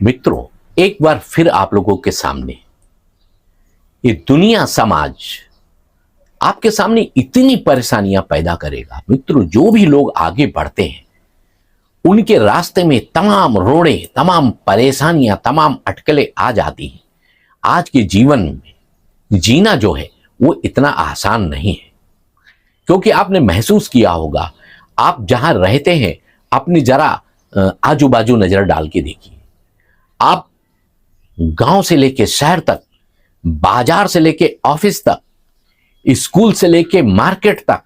मित्रों, एक बार फिर आप लोगों के सामने ये दुनिया समाज आपके सामने इतनी परेशानियां पैदा करेगा। मित्रों, जो भी लोग आगे बढ़ते हैं उनके रास्ते में तमाम रोड़े, तमाम परेशानियां, तमाम अटकलें आ जाती हैं। आज के जीवन में जीना जो है वो इतना आसान नहीं है, क्योंकि आपने महसूस किया होगा, आप जहां रहते हैं अपनी जरा आजू बाजू नजर डाल के देखिए। आप गांव से लेके शहर तक, बाजार से लेके ऑफिस तक, स्कूल से लेके मार्केट तक,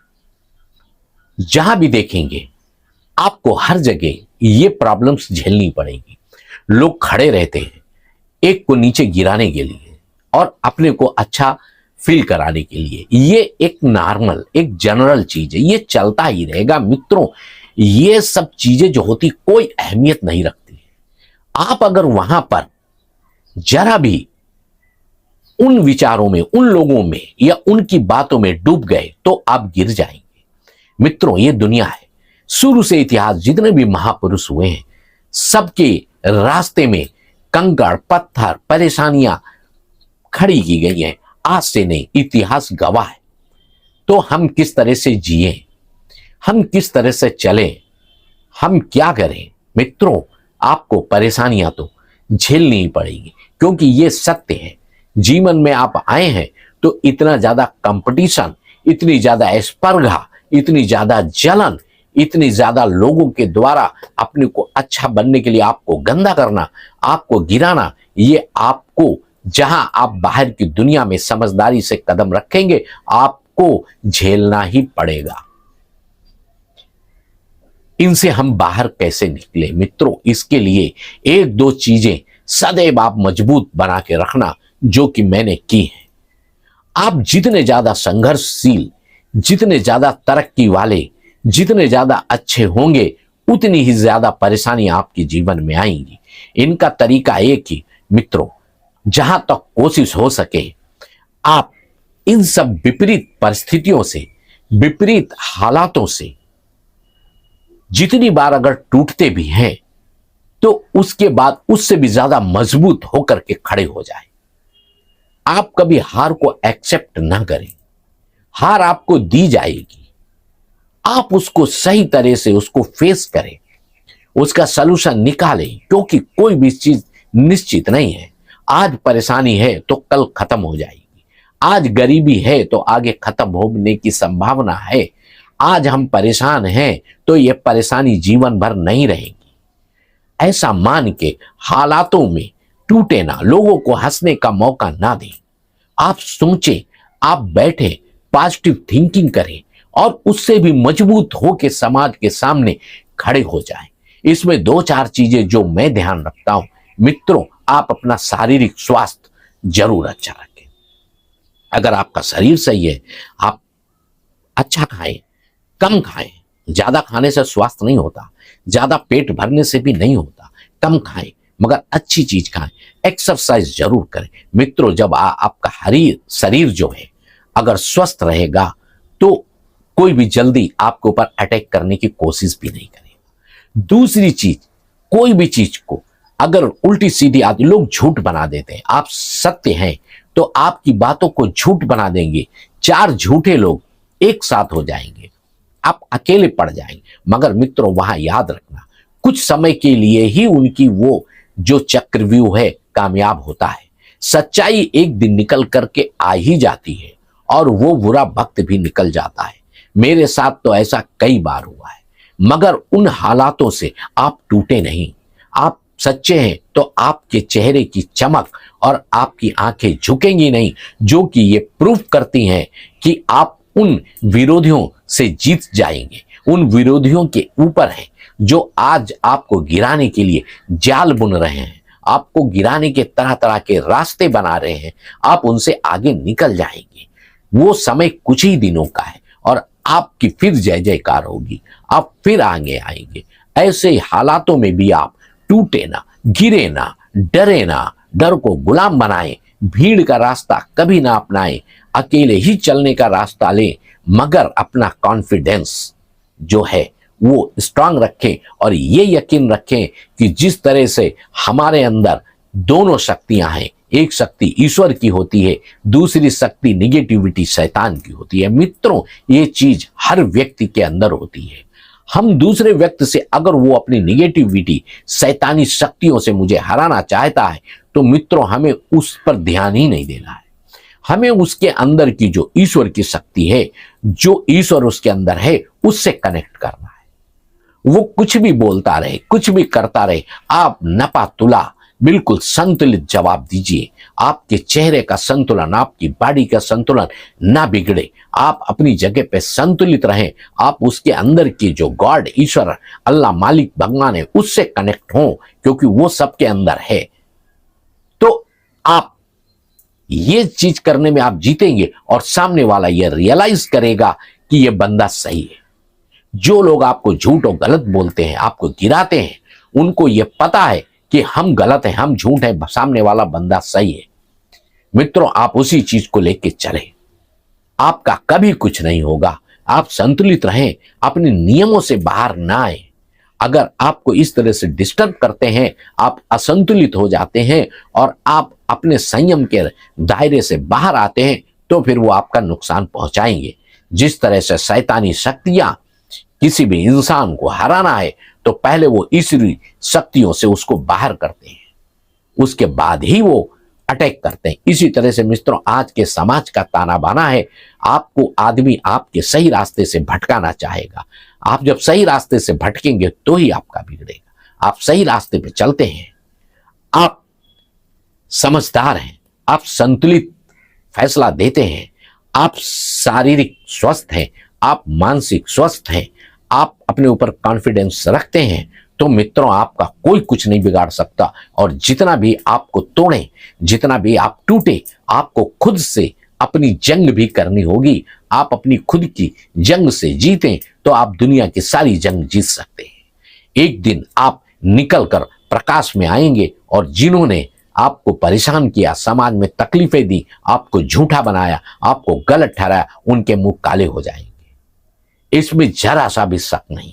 जहां भी देखेंगे आपको हर जगह ये प्रॉब्लम्स झेलनी पड़ेगी। लोग खड़े रहते हैं एक को नीचे गिराने के लिए और अपने को अच्छा फील कराने के लिए। ये एक नॉर्मल, एक जनरल चीज है, ये चलता ही रहेगा। मित्रों, ये सब चीजें जो होती कोई अहमियत नहीं रखती। आप अगर वहां पर जरा भी उन विचारों में, उन लोगों में या उनकी बातों में डूब गए तो आप गिर जाएंगे। मित्रों, ये दुनिया है। शुरू से इतिहास जितने भी महापुरुष हुए हैं, सबके रास्ते में कंकड़, पत्थर, परेशानियां खड़ी की गई हैं। आज से नहीं, इतिहास गवाह है। तो हम किस तरह से जिए, हम किस तरह से चले, हम क्या करें? मित्रों, आपको परेशानियां तो झेलनी ही पड़ेगी, क्योंकि ये सत्य है। जीवन में आप आए हैं तो इतना ज्यादा कंपटीशन, इतनी ज्यादा स्पर्धा, इतनी ज्यादा जलन, इतनी ज्यादा लोगों के द्वारा अपने को अच्छा बनने के लिए आपको गंदा करना, आपको गिराना, ये आपको, जहां आप बाहर की दुनिया में समझदारी से कदम रखेंगे, आपको झेलना ही पड़ेगा। इनसे हम बाहर कैसे निकले? मित्रों, इसके लिए एक दो चीजें सदैव आप मजबूत बना के रखना, जो कि मैंने की है। आप जितने ज्यादा संघर्षशील, जितने ज्यादा तरक्की वाले, जितने ज्यादा अच्छे होंगे, उतनी ही ज्यादा परेशानियां आपके जीवन में आएंगी। इनका तरीका एक ही मित्रों, जहां तक कोशिश हो सके आप इन सब विपरीत परिस्थितियों से, विपरीत हालातों से जितनी बार अगर टूटते भी हैं तो उसके बाद उससे भी ज्यादा मजबूत होकर के खड़े हो जाए। आप कभी हार को एक्सेप्ट ना करें। हार आपको दी जाएगी, आप उसको सही तरह से उसको फेस करें, उसका सलूशन निकालें, क्योंकि कोई भी चीज निश्चित नहीं है। आज परेशानी है तो कल खत्म हो जाएगी। आज गरीबी है तो आगे खत्म होने की संभावना है। आज हम परेशान हैं तो ये परेशानी जीवन भर नहीं रहेगी। ऐसा मान के हालातों में टूटे ना, लोगों को हंसने का मौका ना दें। आप सोचें, आप बैठे, पॉजिटिव थिंकिंग करें और उससे भी मजबूत होकर समाज के सामने खड़े हो जाएं। इसमें दो चार चीजें जो मैं ध्यान रखता हूं। मित्रों, आप अपना शारीरिक स्वास्थ्य जरूर अच्छा रखें। अगर आपका शरीर सही है, आप अच्छा खाएं, कम खाएं। ज्यादा खाने से स्वास्थ्य नहीं होता, ज्यादा पेट भरने से भी नहीं होता। कम खाएं मगर अच्छी चीज खाएं। एक्सरसाइज जरूर करें। मित्रों, जब आपका शरीर जो है अगर स्वस्थ रहेगा तो कोई भी जल्दी आपके ऊपर अटैक करने की कोशिश भी नहीं करेगा। दूसरी चीज, कोई भी चीज को अगर उल्टी सीधी आती, लोग झूठ बना देते हैं। आप सत्य हैं तो आपकी बातों को झूठ बना देंगे। चार झूठे लोग एक साथ हो जाएंगे, आप अकेले पड़ जाएंगे। मगर मित्रों, वहां याद रखना, कुछ समय के लिए ही उनकी वो जो चक्रव्यूह है कामयाब होता है। सच्चाई एक दिन निकल करके आ ही जाती है और वो बुरा वक्त भी निकल जाता है। मेरे साथ तो ऐसा कई बार हुआ है, मगर उन हालातों से आप टूटे नहीं। आप सच्चे हैं तो आपके चेहरे की चमक और आपकी आंखें झुकेंगी नहीं, जो कि ये प्रूफ करती हैं कि आप उन विरोधियों से जीत जाएंगे। उन विरोधियों के ऊपर हैं जो आज आपको गिराने के लिए जाल बुन रहे हैं, आपको गिराने के तरह तरह के रास्ते बना रहे हैं। आप उनसे आगे निकल जाएंगे। वो समय कुछ ही दिनों का है और आपकी फिर जय जयकार होगी, आप फिर आगे आएंगे। ऐसे हालातों में भी आप टूटे ना, गिरे ना, डरे ना, डर को गुलाम बनाएं, भीड़ का रास्ता कभी ना अपनाएं, अकेले ही चलने का रास्ता लें, मगर अपना कॉन्फिडेंस जो है वो स्ट्रांग रखें और ये यकीन रखें कि जिस तरह से हमारे अंदर दोनों शक्तियां हैं, एक शक्ति ईश्वर की होती है, दूसरी शक्ति निगेटिविटी शैतान की होती है। मित्रों, ये चीज हर व्यक्ति के अंदर होती है। हम दूसरे व्यक्ति से अगर वो अपनी निगेटिविटी शैतानी शक्तियों से मुझे हराना चाहता है तो मित्रों हमें उस पर ध्यान ही नहीं देना है। हमें उसके अंदर की जो ईश्वर की शक्ति है, जो ईश्वर उसके अंदर है, उससे कनेक्ट करना है। वो कुछ भी बोलता रहे, कुछ भी करता रहे, आप नपा तुला बिल्कुल संतुलित जवाब दीजिए। आपके चेहरे का संतुलन, आपकी बॉडी का संतुलन ना बिगड़े, आप अपनी जगह पे संतुलित रहें। आप उसके अंदर की जो गॉड, ईश्वर, अल्लाह, मालिक, भगवान है, उससे कनेक्ट हों, क्योंकि वो सबके अंदर है। तो आप ये चीज करने में आप जीतेंगे और सामने वाला ये रियलाइज करेगा कि ये बंदा सही है। जो लोग आपको झूठ और गलत बोलते हैं, आपको गिराते हैं, उनको ये पता है कि हम गलत हैं, हम झूठ हैं, सामने वाला बंदा सही है। मित्रों, आप उसी चीज को लेके चलें, आपका कभी कुछ नहीं होगा। आप संतुलित रहें, अपने नियमों से बाहर ना आए। अगर आपको इस तरह से डिस्टर्ब करते हैं, आप असंतुलित हो जाते हैं और आप अपने संयम के दायरे से बाहर आते हैं, तो फिर वो आपका नुकसान पहुंचाएंगे। जिस तरह से शैतानी शक्तियां किसी भी इंसान को हराना है तो पहले वो ईश्वरी शक्तियों से उसको बाहर करते हैं, उसके बाद ही वो अटैक करते हैं। इसी तरह से मित्रों, आज के समाज का ताना बाना है, आपको आदमी आपके सही रास्ते से भटकाना चाहेगा। आप जब सही रास्ते से भटकेंगे तो ही आपका बिगड़ेगा। आप सही रास्ते पे चलते हैं, आप समझदार हैं, आप संतुलित फैसला देते हैं, आप शारीरिक स्वस्थ हैं, आप मानसिक स्वस्थ हैं, आप अपने ऊपर कॉन्फिडेंस रखते हैं, तो मित्रों आपका कोई कुछ नहीं बिगाड़ सकता। और जितना भी आपको तोड़े, जितना भी आप टूटे, आपको खुद से अपनी जंग भी करनी होगी। आप अपनी खुद की जंग से जीतें तो आप दुनिया की सारी जंग जीत सकते हैं। एक दिन आप निकल कर प्रकाश में आएंगे और जिन्होंने आपको परेशान किया, समाज में तकलीफें दी, आपको झूठा बनाया, आपको गलत ठहराया, उनके मुंह काले हो जाएंगे। इसमें जरा सा भी शक नहीं,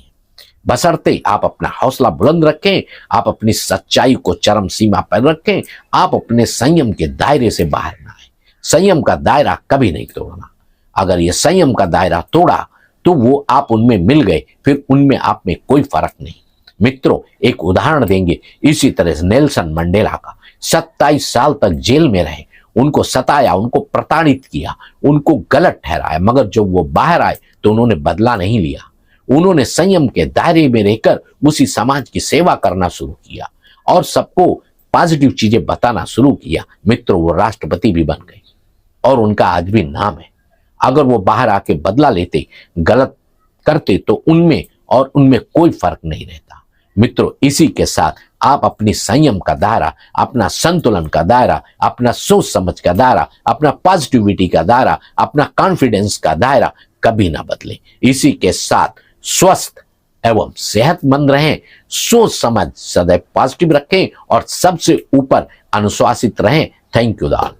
बशर्ते आप अपना हौसला बुलंद रखें, आप अपनी सच्चाई को चरम सीमा पर रखें, आप अपने संयम के दायरे से बाहर ना आए। संयम का दायरा कभी नहीं तोड़ना। अगर ये संयम का दायरा तोड़ा तो वो आप उनमें मिल गए, फिर उनमें आप में कोई फर्क नहीं। मित्रों, एक उदाहरण देंगे इसी तरह से नेल्सन मंडेला का। 27 साल तक जेल में रहे, उनको सताया, उनको प्रताड़ित किया, उनको गलत ठहराया, मगर जब वो बाहर आए तो उन्होंने बदला नहीं लिया। उन्होंने संयम के दायरे में रहकर उसी समाज की सेवा करना शुरू किया और सबको पॉजिटिव चीजें बताना शुरू किया। मित्रों, वो राष्ट्रपति भी बन गए और उनका आज भी नाम है। अगर वो बाहर आके बदला लेते, गलत करते, तो उनमें कोई फर्क नहीं रहता। मित्रों, इसी के साथ आप अपनी संयम का दायरा, अपना संतुलन का दायरा, अपना सोच समझ का दायरा, अपना पॉजिटिविटी का दायरा, अपना कॉन्फिडेंस का दायरा कभी ना बदलें। इसी के साथ स्वस्थ एवं सेहतमंद रहें, सोच समझ सदैव पॉजिटिव रखें और सबसे ऊपर अनुशासित रहें। Thank you dal.